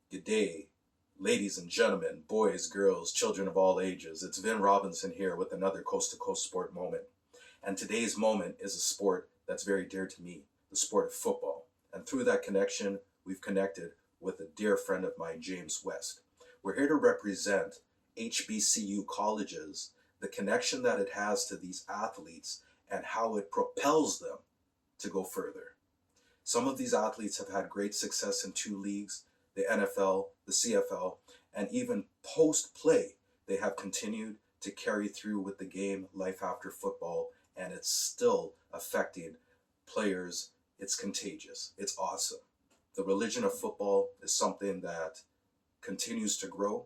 Good day, ladies and gentlemen, boys, girls, children of all ages. It's Vin Robinson here with another Coast to Coast sport moment. And today's moment is a sport that's very dear to me, the sport of football. And through that connection, we've connected with a dear friend of mine, James West. We're here to represent HBCU colleges, the connection that it has to these athletes and how it propels them to go further. Some of these athletes have had great success in two leagues, the NFL, the CFL, and even post-play, they have continued to carry through with the game life after football, and it's still affecting players. It's contagious. It's awesome. The religion of football is something that continues to grow,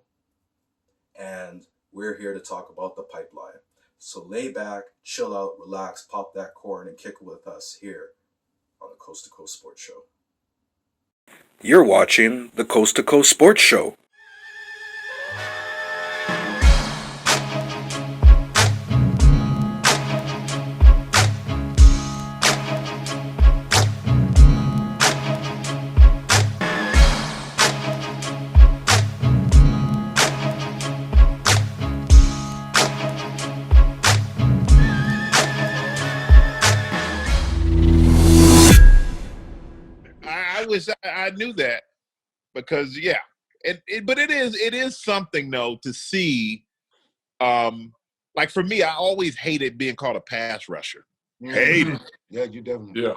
and we're here to talk about the pipeline. So lay back, chill out, relax, pop that corn, and kick with us here on the Coast to Coast Sports Show. You're watching the Coast to Coast Sports Show. I wish I knew that because but it is something though to see. Like for me, I always hated being called a pass rusher. Mm-hmm. Hated. Yeah, you definitely. Yeah.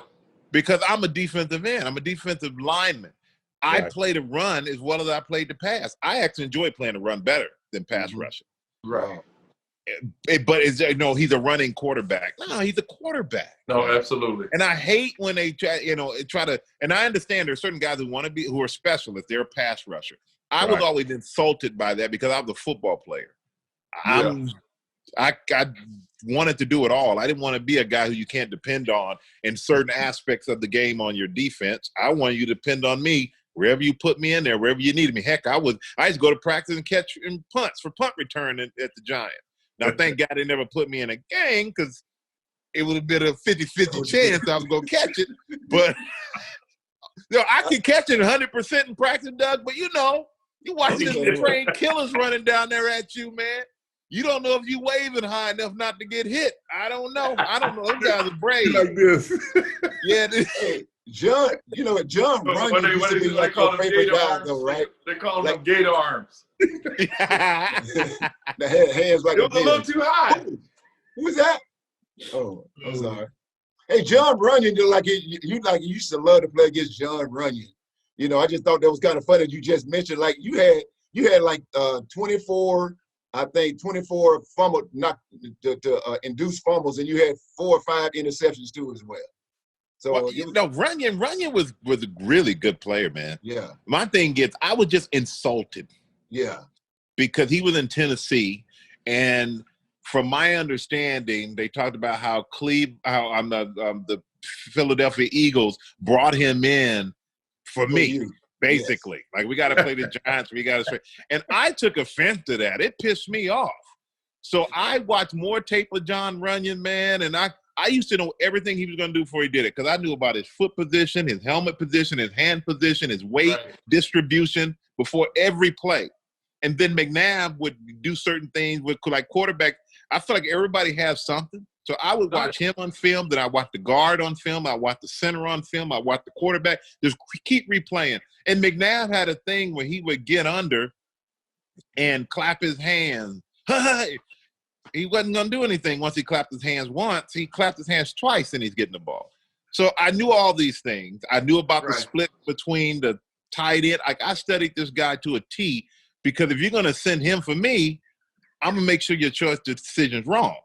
Because I'm a defensive end. I'm a defensive lineman. Right. I play to run as well as I played to pass. I actually enjoy playing to run better than pass rushing. Right. But he's a running quarterback. No, he's a quarterback. No, absolutely. And I hate when they try to. And I understand there's certain guys who are specialists. They're a pass rusher. I was always insulted by that because I was a football player. I wanted to do it all. I didn't want to be a guy who you can't depend on in certain aspects of the game on your defense. I wanted you to depend on me wherever you put me in there, wherever you needed me. Heck, I used to go to practice and catch in punts for punt return at the Giants. Now, thank God they never put me in a game because it would have been a 50-50 chance I was going to catch it. But I can catch it 100% in practice, Doug. But you watching this trained killers running down there at you, man. You don't know if you waving high enough not to get hit. I don't know. Those guys are brave. Like this. Yeah. Hey, John, John Runyon used to be like your favorite guy, though, right? They call them gator arms. The hands like it was a little too high. Who was that? Oh, I'm sorry. Hey, John Runyon, you used to love to play against John Runyon. I just thought that was kind of funny. You just mentioned like you had like 24 fumble, not to induced fumbles, and you had 4 or 5 interceptions too as well. So Runyon was a really good player, man. Yeah. My thing I was just insulted. Yeah. Because he was in Tennessee, and from my understanding, they talked about how the Philadelphia Eagles brought him in for me. Basically, like we got to play the Giants. And I took offense to that. It pissed me off. So I watched more tape of John Runyon, man, and I used to know everything he was going to do before he did it because I knew about his foot position, his helmet position, his hand position, his weight distribution before every play. And then McNabb would do certain things with like quarterback. I feel like everybody has something. So I would watch him on film, then I watch the guard on film, I watch the center on film, I watch the quarterback, just keep replaying. And McNabb had a thing where he would get under and clap his hands. He wasn't going to do anything once he clapped his hands once. He clapped his hands twice and he's getting the ball. So I knew all these things. I knew about the split between the tight end. Like I studied this guy to a T because if you're going to send him for me, I'm going to make sure your choice decision's wrong.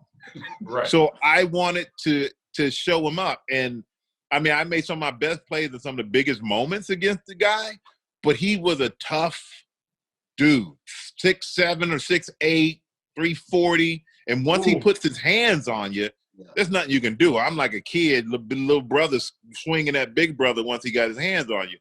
Right. So I wanted to show him up. And, I mean, I made some of my best plays and some of the biggest moments against the guy, but he was a tough dude, 6'7" or 6'8", 340. And once he puts his hands on you, there's nothing you can do. I'm like a kid, little brother swinging at big brother once he got his hands on you.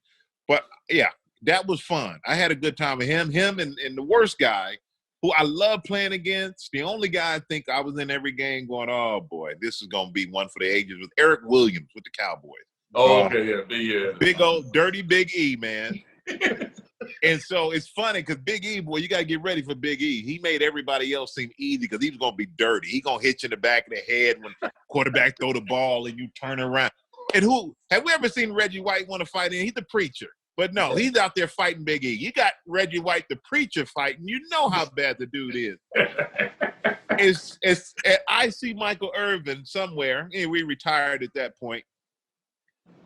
But, yeah, that was fun. I had a good time with him and the worst guy, who I love playing against, the only guy I think I was in every game going, oh, boy, this is going to be one for the ages, was Eric Williams with the Cowboys. Oh, okay, yeah. Big old dirty Big E, man. And so it's funny because Big E, boy, you got to get ready for Big E. He made everybody else seem easy because he was going to be dirty. He going to hit you in the back of the head when quarterback throw the ball and you turn around. And have we ever seen Reggie White want to fight in? He's the preacher. But no, he's out there fighting Big E. You got Reggie White, the preacher, fighting. You know how bad the dude is. I see Michael Irvin somewhere, and we retired at that point.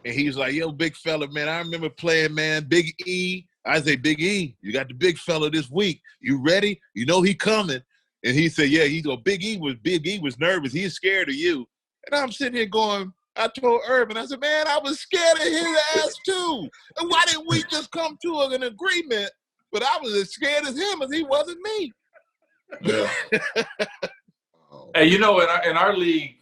And he's like, yo, big fella, man, I remember playing, man, Big E. I say, Big E, you got the big fella this week. You ready? You know he coming. And he said, yeah, Big E was nervous. He's scared of you. And I'm sitting here going, I told Irvin, I said, man, I was scared of his ass too. And why didn't we just come to an agreement? But I was as scared as him as he wasn't me. Yeah. Hey, you know, in our league,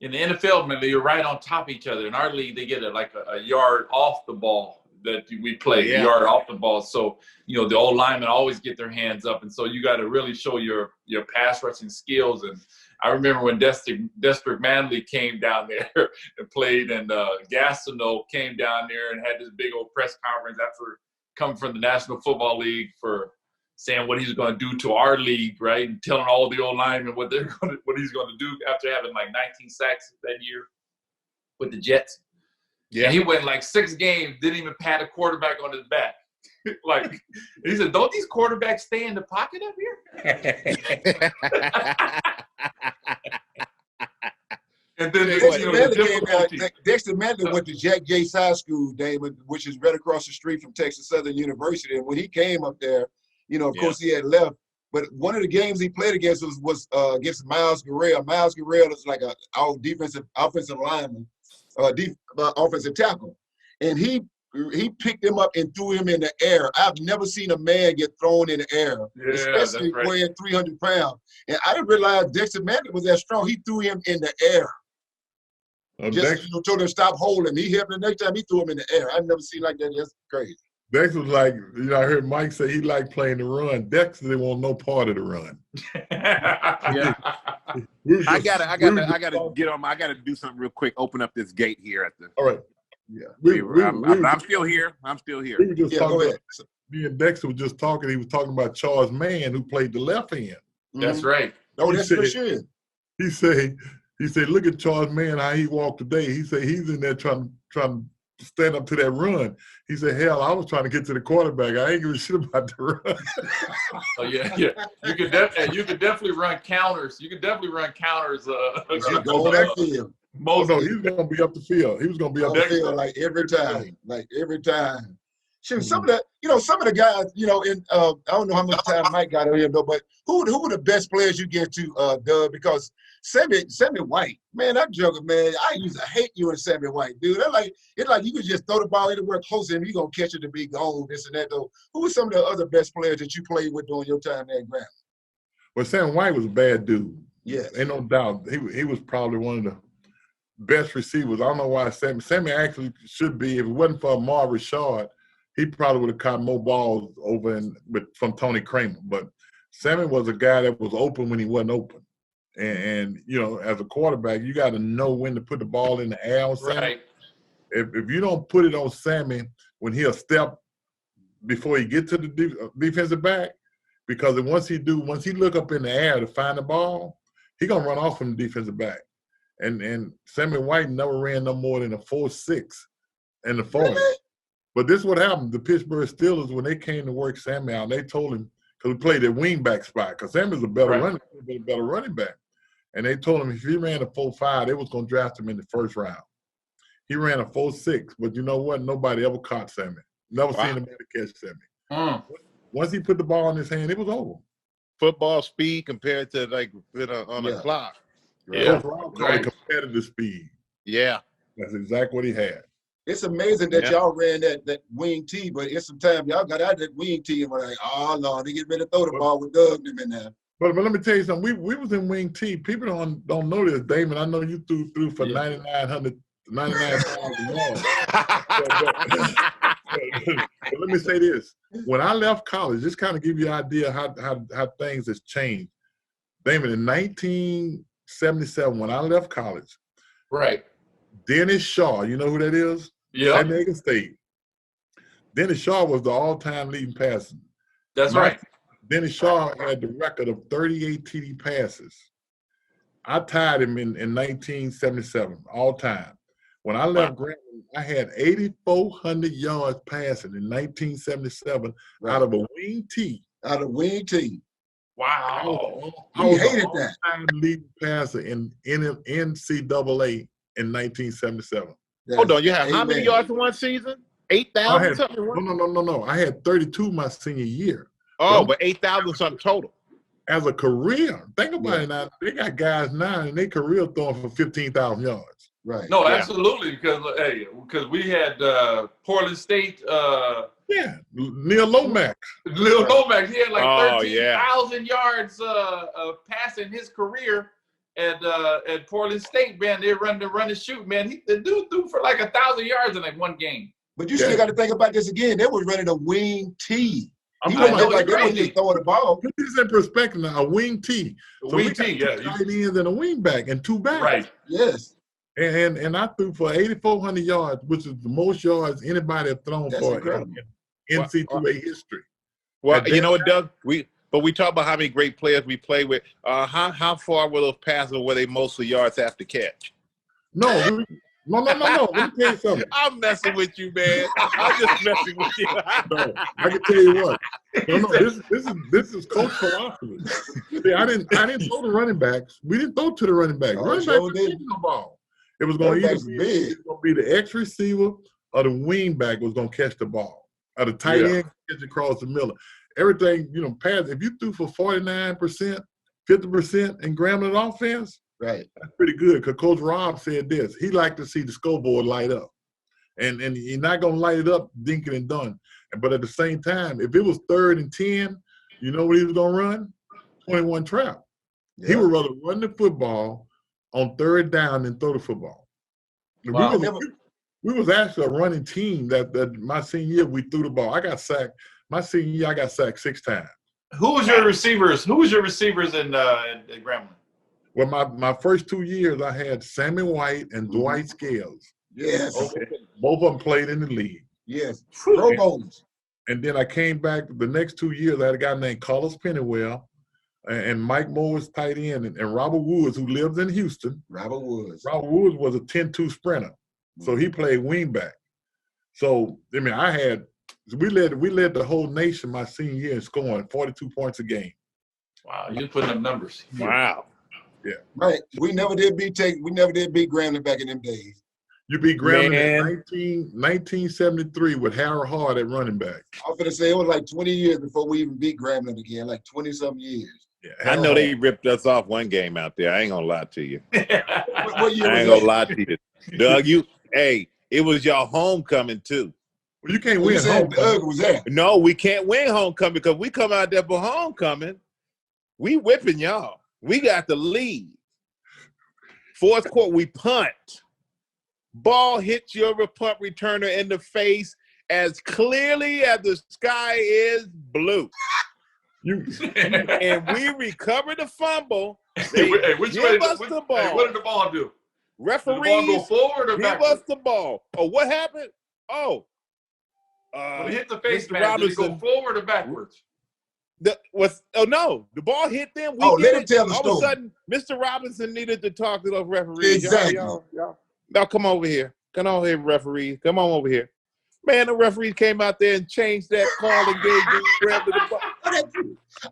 in the NFL, man, you're right on top of each other. In our league, they get a yard off the ball that we play, a yard off the ball. So, you know, the old linemen always get their hands up. And so you got to really show your pass rushing skills. And I remember when Desperate Manley came down there and played, and Gastineau came down there and had this big old press conference after coming from the National Football League for saying what he's going to do to our league, right? And telling all the old linemen what he's going to do after having like 19 sacks that year with the Jets. Yeah, and he went like 6 games, didn't even pat a quarterback on his back. Like, he said, don't these quarterbacks stay in the pocket up here? And then Dexter Manley went to Jack J. High School, Damon, which is right across the street from Texas Southern University. And when he came up there, you know, of course he had left. But one of the games he played against was against Miles Gurrell. Miles Gurrell is like our offensive lineman, offensive tackle. And he picked him up and threw him in the air. I've never seen a man get thrown in the air, especially weighing 300 pounds. And I didn't realize Dexter Manley was that strong. He threw him in the air. Just told him stop holding. He hit him the next time he threw him in the air. I've never seen like that. That's crazy. Dex was like, you know, I heard Mike say he liked playing the run. Dex didn't want no part of the run. Yeah. I gotta get on. I gotta do something real quick. Open up this gate here at the. All right. Yeah. I'm still here. We were just talking about, me and Dexter was just talking. He was talking about Charles Mann, who played the left end. That's right. Oh, that's for sure. He said, look at Charles Mann, how he walked today. He said he's in there trying to stand up to that run. He said, hell, I was trying to get to the quarterback. I ain't giving a shit about the run. Oh yeah. You could definitely run counters. You could definitely run counters. Go back to him. He was gonna be up the field. He was gonna be up the field like every time. Shoot, some of the guys, you know, I don't know how much time Mike got on here though, but who were the best players you get to, Doug? Because Sammy White, man, that joker, man, I used to hate you and Sammy White, dude. It's like you could just throw the ball anywhere close to him, you're gonna catch it to be gone, this and that though. Who were some of the other best players that you played with during your time there at Graham? Well, Sammy White was a bad dude. Yes. Ain't no doubt. He was probably one of the best receivers. I don't know why Sammy actually should be. If it wasn't for Marv Richard, he probably would have caught more balls from Tony Kramer. But Sammy was a guy that was open when he wasn't open. And you know, as a quarterback, you got to know when to put the ball in the air on Sammy. Right. If you don't put it on Sammy when he'll step before he gets to the defensive back, because once he look up in the air to find the ball, he gonna run off from the defensive back. And Sammy White never ran no more than a 4.6 in the 40. Really? But this is what happened. The Pittsburgh Steelers, when they came to work Sammy out, they told him, because we played at wingback spot, because Sammy's a better running back. And they told him if he ran a 4.5, they was going to draft him in the first round. He ran a 4.6, but you know what? Nobody ever caught Sammy. Never seen anybody catch Sammy. Once he put the ball in his hand, it was over. Football speed compared to on a clock. Yeah, competitive speed. Yeah, that's exactly what he had. It's amazing that y'all ran that wing tee, but it's some time y'all got out that wing tee and were like, oh no, they get ready to throw the ball with Doug them in there. But let me tell you something. We was in wing tee. People don't know this, Damon. I know you threw for 99,000 yards. But let me say this: when I left college, just kind of give you an idea how things has changed. Damon, in 1977, when I left college, right? Dennis Shaw, you know who that is? Yeah. San Diego State. Dennis Shaw was the all-time leading passer. That's right. Dennis Shaw had the record of 38 TD passes. I tied him in 1977, all time. When I left Grambling, I had 8,400 yards passing in 1977 out of a wing tee. Out of wing tee. Wow. I was hated the all-time leading passer in NCAA in 1977. Hold on, you had how many yards in one season? 8,000 something? No. I had 32 my senior year. Oh, but 8,000 something total. As a career, think about it now. They got guys now in their career throwing for 15,000 yards. Right. No, absolutely, because we had Portland State. Neil Lomax. Neil Lomax, he had like 13,000 yards passing his career at Portland State. Man, they run and shoot. Man, the dude threw for like 1,000 yards in like one game. But you still got to think about this again. They was running a wing tee. He wasn't like they was just throwing the ball. Put this in perspective now, a wing tee. So wing tee, tight ends and a wing back and two backs. Right. Yes. And I threw for 8,400 yards, which is the most yards anybody have thrown for in NCAA history. Well, you know what, Doug? We talk about how many great players we play with. How far were those passes? Were they mostly yards after catch? No. Let me tell you something. I'm messing with you, man. I'm just messing with you. No, I can tell you what. This is coach philosophy. See, I didn't throw the running backs. We didn't throw to the running back. Running back was catching the ball. It was going to be the X receiver or the wing back was going to catch the ball. Or the tight end catch across the middle. Everything, pass. If you threw for 49%, 50% in Grambling offense, right, that's pretty good. Because Coach Rob said this. He liked to see the scoreboard light up. And you're not going to light it up dinking and done. But at the same time, if it was 3rd and 10, you know what he was going to run? 21 trap. Yeah. He would rather run the football on 3rd down than throw the football. Wow. We was actually a running team that my senior year we threw the ball. I got sacked. My senior year, I got sacked 6 times. Who was your receivers in Grambling? Well, my first 2 years, I had Sammy White and Dwight Scales. Yes. Both of them played in the league. Yes. Pro Bowls. And then I came back the next 2 years. I had a guy named Carlos Pennywell and Mike Moore was tight end, and Robert Woods, who lives in Houston. Robert Woods was a 10-2 sprinter. So he played wingback. So, we led the whole nation my senior year in scoring 42 points a game. Wow, you're putting up numbers. Wow. Yeah. Right. We never did beat Grambling back in them days. You beat Grambling in 1973 with Harold Hart at running back. I was going to say it was like 20 years before we even beat Grambling again, like 20-something years. Yeah, I know they ripped us off one game out there. I ain't going to lie to you. What year I ain't going to lie to you. Doug, it was y'all homecoming too. Well, you can't win homecoming. Was that? No, we can't win homecoming because we come out there for homecoming. We whipping y'all. We got the lead. 4th quarter, we punt. Ball hits your punt returner in the as clearly as the sky is blue. And we recover the fumble. They give us the ball. Hey, what did the ball do? Referees, did the ball go forward or give backwards? us the ball. Oh, what happened? Oh. When it hit the face Mr. mask, did it go forward or backwards? No, the ball hit them. Let him tell the story. All of a sudden, Mr. Robinson needed to talk to those referees. Exactly. Y'all. Now come over here. Come on here, referees. Come on over here. Man, the referees came out there and changed that call and gave the ball.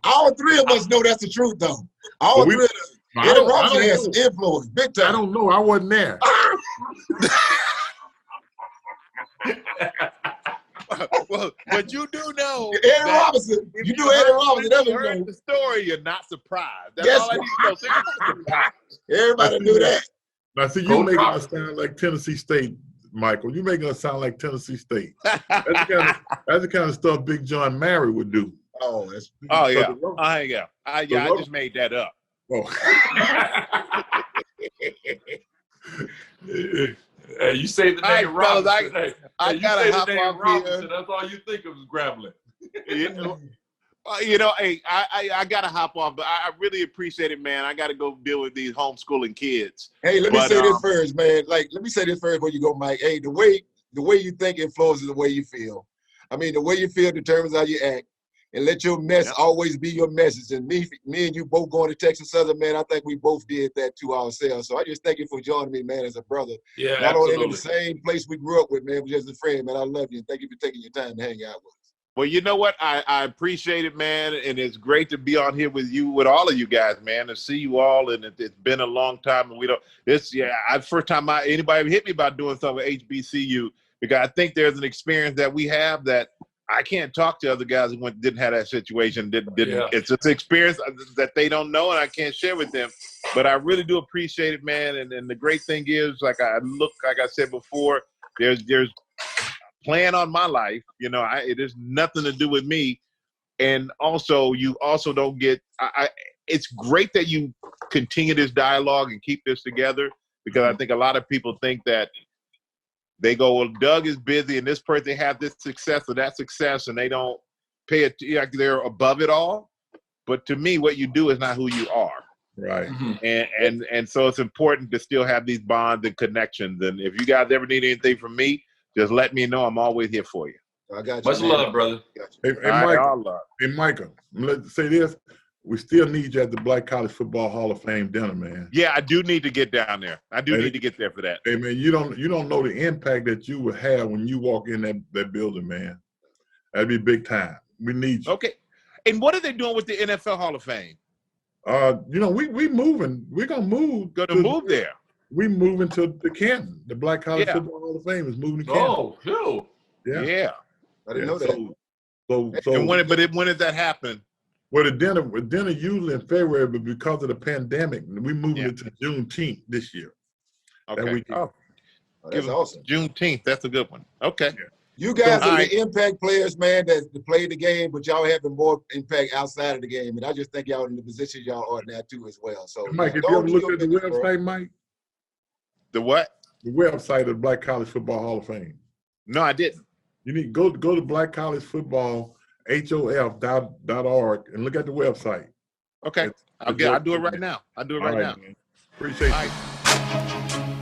All 3 of us know that's the truth, though. All 3 of us. Eddie Robinson has some influence, big time. I don't know. I wasn't there. Well, but you do know. Eddie Robinson. You knew Eddie Robinson. That's what you know. The story, you're not surprised. That's all I need to know. Everybody knew that. Now, see, you making us sound like Tennessee State, Michael. You making us sound like Tennessee State. That's the kind of stuff Big John Mary would do. Oh, yeah. I just made that up. Oh. Hey, you say the name Robinson. I got to hop off Robinson. here. That's all you think of is Grambling. I got to hop off, but I really appreciate it, man. I got to go deal with these homeschooling kids. Hey, let me say this first, man. Let me say this first before you go, Mike. Hey, the way you think influences the way you feel. I mean, the way you feel determines how you act. And let your mess always be your message. And me and you both going to Texas Southern, man, I think we both did that to ourselves. So I just thank you for joining me, man, as a brother. Yeah, Not absolutely. only in the same place we grew up with, man, but just a friend, man. I love you. And thank you for taking your time to hang out with us. Well, you know what? I appreciate it, man. And it's great to be on here with all of you guys, man, and see you all. And it's been a long time. And first time anybody hit me about doing something with HBCU, because I think there's an experience that we have that I can't talk to other guys who didn't have that situation. It's an experience that they don't know, and I can't share with them. But I really do appreciate it, man. And the great thing is, like I said before, there's plan on my life. It has nothing to do with me. And also, you also don't get. It's great that you continue this dialogue and keep this together, because I think a lot of people think that they go, well, Doug is busy and this person have this success or that success, and they don't pay it. Like they're above it all. But to me, what you do is not who you are. Right. Mm-hmm. And so it's important to still have these bonds and connections. And if you guys ever need anything from me, just let me know. I'm always here for you. I got you. Much love, brother. Hey, Michael, let's say this. We still need you at the Black College Football Hall of Fame dinner, man. Yeah, I do need to get down there. I do need to get there for that. Hey, man, you don't know the impact that you would have when you walk in that building, man. That'd be big time. We need you. Okay. And what are they doing with the NFL Hall of Fame? We moving. We're gonna move. Gonna move there. We moving to the Canton. The Black College Football Hall of Fame is moving to Canton. Oh, cool. Yeah. I didn't know that. So and when did that happen? Well, the dinner usually in February, but because of the pandemic, we moved it to Juneteenth this year. Okay. That's awesome. Juneteenth. That's a good one. Okay. Yeah. You guys are the impact players, man, that played the game, but y'all having more impact outside of the game. And I just think y'all in the position y'all are now too as well. So, Mike, if you ever looked at the website, Mike? The what? The website of the Black College Football Hall of Fame. No, I didn't. You need to go to Black College Football HOF.org and look at the website. Okay. I'll do it right now. I'll do it right now. Man. Appreciate it.